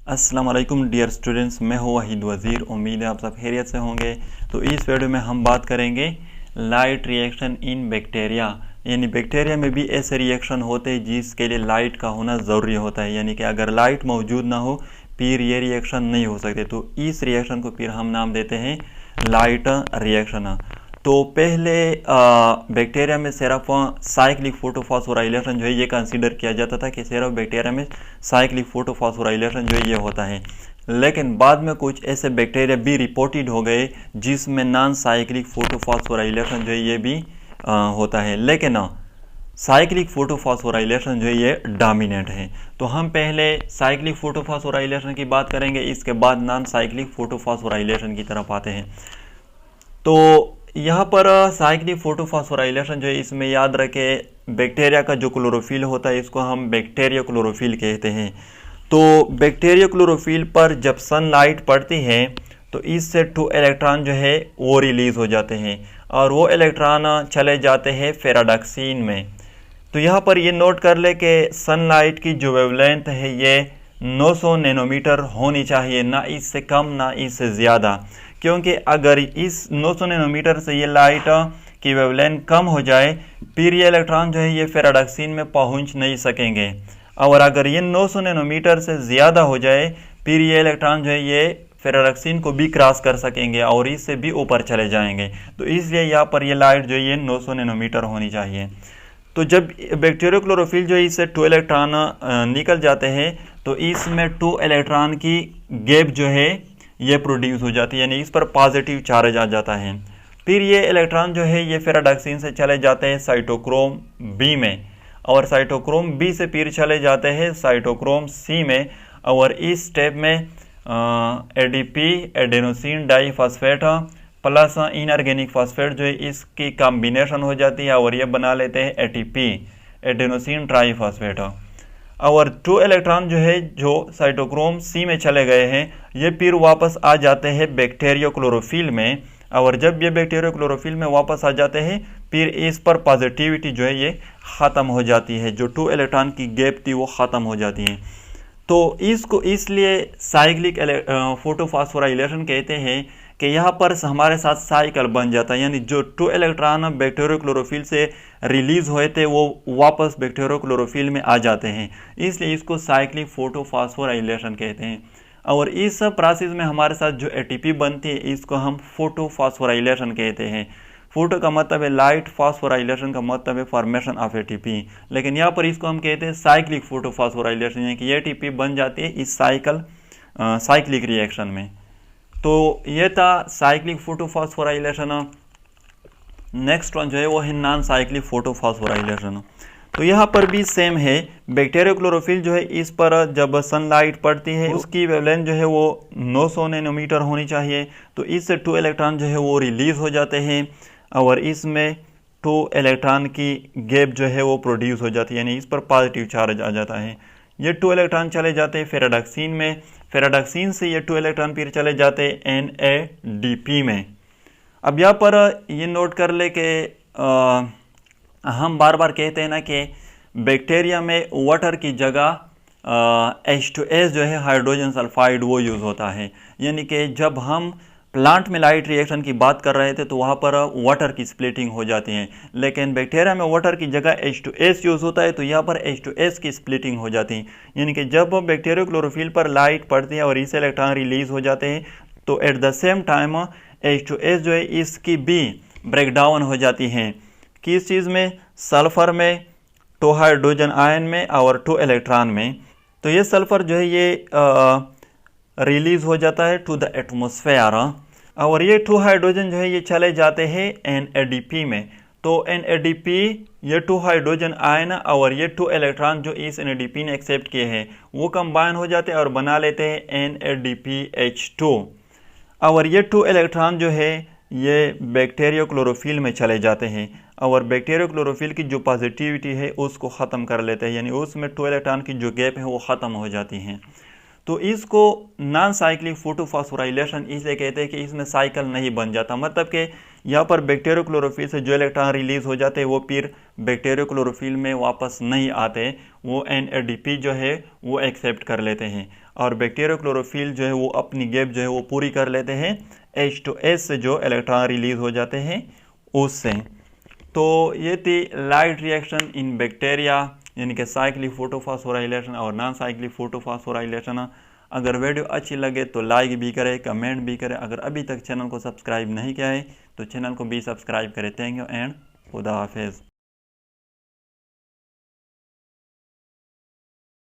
अस्सलाम वालेकुम dear students, मैं हूँ वहीद वज़ीर। उम्मीद है आप सब खैरियत से होंगे। तो इस वीडियो में हम बात करेंगे लाइट रिएक्शन इन बैक्टीरिया, यानी बैक्टीरिया में भी ऐसे रिएक्शन होते हैं जिसके लिए लाइट का होना ज़रूरी होता है, यानी कि अगर लाइट मौजूद ना हो फिर ये रिएक्शन नहीं हो सकते। तो इस रिएक्शन को फिर हम नाम देते हैं लाइट रिएक्शन। तो पहले बैक्टीरिया में सिर्फ साइक्लिक फोटोफॉस्फोराइलेशन जो है ये कंसीडर किया जाता था कि सिर्फ बैक्टीरिया में साइक्लिक फोटोफॉस्फोराइलेशन जो है ये होता है, लेकिन बाद में कुछ ऐसे बैक्टीरिया भी रिपोर्टेड हो गए जिसमें नॉन साइक्लिक फोटोफॉस्फोराइलेशन जो है ये भी होता है, लेकिन साइक्लिक फोटोफॉस्फोराइलेशन जो है ये डोमिनेंट है। तो हम पहले साइक्लिक फोटोफॉस्फोराइलेशन की बात करेंगे, इसके बाद नॉन साइक्लिक फोटोफॉस्फोराइलेशन की तरफ आते हैं। तो यहाँ पर साइक्लिक फोटोफॉस्फोराइलेशन जो है इसमें याद रखें बैक्टीरिया का जो क्लोरोफिल होता है इसको हम बैक्टीरिया क्लोरोफिल कहते हैं। तो बैक्टीरिया क्लोरोफिल पर जब सनलाइट पड़ती है तो इससे 2 इलेक्ट्रॉन जो है वो रिलीज हो जाते हैं और वो इलेक्ट्रॉन चले जाते हैं फेराडक्सीन में। तो यहाँ पर ये नोट कर ले कि सनलाइट की जो वेवलेंथ है ये 900 नैनोमीटर होनी चाहिए, ना इससे कम ना इससे ज़्यादा, क्योंकि अगर इस 900 नैनोमीटर से ये लाइट की वेवलेंथ कम हो जाए फिर ये इलेक्ट्रॉन जो है ये फेराडक्सीन में पहुंच नहीं सकेंगे, और अगर ये 900 नैनोमीटर से ज़्यादा हो जाए फिर ये इलेक्ट्रॉन जो है ये फेराडक्सीन को भी क्रॉस कर सकेंगे और इससे भी ऊपर चले जाएंगे। तो इसलिए यहाँ पर ये लाइट जो है ये 900 नैनोमीटर होनी चाहिए। तो जब बैक्टीरिया क्लोरोफिल जो है इससे 2 इलेक्ट्रॉन निकल जाते हैं तो इसमें 2 इलेक्ट्रॉन की गैप जो है ये प्रोड्यूस हो जाती है, यानी इस पर पॉजिटिव चार्ज आ जाता है। फिर ये इलेक्ट्रॉन जो है ये फेराडक्सीन से चले जाते हैं साइटोक्रोम बी में, और साइटोक्रोम बी से फिर चले जाते हैं साइटोक्रोम सी में, और इस स्टेप में ADP adenosine diphosphate plus inorganic phosphate जो है इसकी कॉम्बिनेशन हो जाती है और ये बना लेते हैं एटीपी एडेनोसिन ट्राइफॉस्फेट। और 2 इलेक्ट्रॉन जो है जो साइटोक्रोम सी में चले गए हैं ये फिर वापस आ जाते हैं बैक्टीरिया क्लोरोफिल में, और जब ये बैक्टीरिया क्लोरोफिल में वापस आ जाते हैं फिर इस पर पॉजिटिविटी जो है ये ख़त्म हो जाती है, जो 2 इलेक्ट्रॉन की गैप थी वो ख़त्म हो जाती है। तो इसको इसलिए साइक्लिक फोटोफॉस्फोराइलेशन कहते हैं कि यहाँ पर हमारे साथ साइकिल बन जाता है, यानी जो 2 इलेक्ट्रॉन बैक्टीरिया क्लोरोफिल से रिलीज हुए थे वो वापस बैक्टीरिया क्लोरोफिल में आ जाते हैं, इसलिए इसको साइक्लिक फोटोफॉस्फोराइलेशन कहते हैं। और इस प्रोसेस में हमारे साथ जो एटीपी बनती है इसको हम फोटोफॉस्फोराइलेशन कहते हैं। फोटो का मतलब है लाइट, फॉस्फोराइलेशन का मतलब है फॉर्मेशन ऑफ एटीपी, लेकिन यहाँ पर इसको हम कहते हैं साइक्लिक फोटोफॉस्फोराइलेशन, यानी कि एटीपी बन जाती है इस साइक्लिक रिएक्शन में। तो ये था साइक्लिक फोटोफॉस्फोराइलेशन। नेक्स्ट वन जो है वो है नॉन साइक्लिक फोटोफॉस्फोराइलेशन। तो यहाँ पर भी सेम है, बैक्टीरिया क्लोरोफिल जो है इस पर जब सनलाइट पड़ती है उसकी वेवलेंथ जो है वो 900 नैनोमीटर होनी चाहिए। तो इससे 2 इलेक्ट्रॉन जो है वो रिलीज हो जाते हैं और इसमें 2 इलेक्ट्रॉन की गैप जो है वो प्रोड्यूस हो जाती है, यानी इस पर पॉजिटिव चार्ज आ जाता है। ये 2 इलेक्ट्रॉन चले जाते हैं फेराडक्सीन में, फेराडक्सीन से ये 2 इलेक्ट्रॉन फिर चले जाते हैं NADP में। अब यहाँ पर ये नोट कर ले कि हम बार बार कहते हैं ना कि बैक्टीरिया में वाटर की जगह H2S जो है हाइड्रोजन सल्फाइड वो यूज़ होता है, यानी कि जब हम प्लांट में लाइट रिएक्शन की बात कर रहे थे तो वहाँ पर वाटर की स्प्लिटिंग हो जाती है, लेकिन बैक्टीरिया में वाटर की जगह H2S यूज़ होता है तो यहाँ पर H2S की स्प्लिटिंग हो जाती है, यानी कि जब बैक्टीरिया क्लोरोफिल पर लाइट पड़ती है और इससे इलेक्ट्रॉन रिलीज हो जाते हैं तो at the same time H2S जो है इसकी भी ब्रेकडाउन हो जाती है, किस चीज़ में, सल्फ़र में, 2 हाइड्रोजन आयन में और 2 इलेक्ट्रॉन में। तो ये सल्फ़र जो है ये रिलीज हो जाता है टू द एटमॉस्फेयर, और ये 2 हाइड्रोजन जो है ये चले जाते हैं NADP में। तो NADP ये 2 हाइड्रोजन आयन और ये 2 इलेक्ट्रॉन जो इस NADP ने एक्सेप्ट किए हैं वो कंबाइन हो जाते हैं और बना लेते हैं NADPH2, और ये 2 इलेक्ट्रॉन जो है ये बैक्टीरिया क्लोरोफिल में चले जाते हैं और बैक्टीरिया क्लोरोफिल की जो पॉजिटिविटी है उसको ख़त्म कर लेते हैं, यानी उसमें 2 इलेक्ट्रॉन की जो गैप है वो ख़त्म हो जाती हैं। तो इसको नॉन साइक्लिक फोटोफॉस्फोराइलेशन इसलिए कहते हैं कि इसमें साइकिल नहीं बन जाता, मतलब कि यहाँ पर बैक्टीरियोक्लोरोफिल से जो इलेक्ट्रॉन रिलीज हो जाते हैं वो फिर बैक्टीरियोक्लोरोफिल में वापस नहीं आते, वो NADP जो है वो एक्सेप्ट कर लेते हैं और बैक्टीरियोक्लोरोफिल जो है वो अपनी गैप जो है वो पूरी कर लेते हैं H2S से जो इलेक्ट्रॉन रिलीज हो जाते हैं उससे। तो ये थी लाइट रिएक्शन इन बैक्टीरिया, यानी कि साइक्लिक फोटोफॉस्फोराइलेशन और नॉन साइक्लिक फोटोफॉस्फोराइलेशन। अगर वीडियो अच्छी लगे तो लाइक भी करें, कमेंट भी करें। अगर अभी तक चैनल को सब्सक्राइब नहीं किया है तो चैनल को भी सब्सक्राइब करें। थैंक यू एंड खुदा हाफिज़।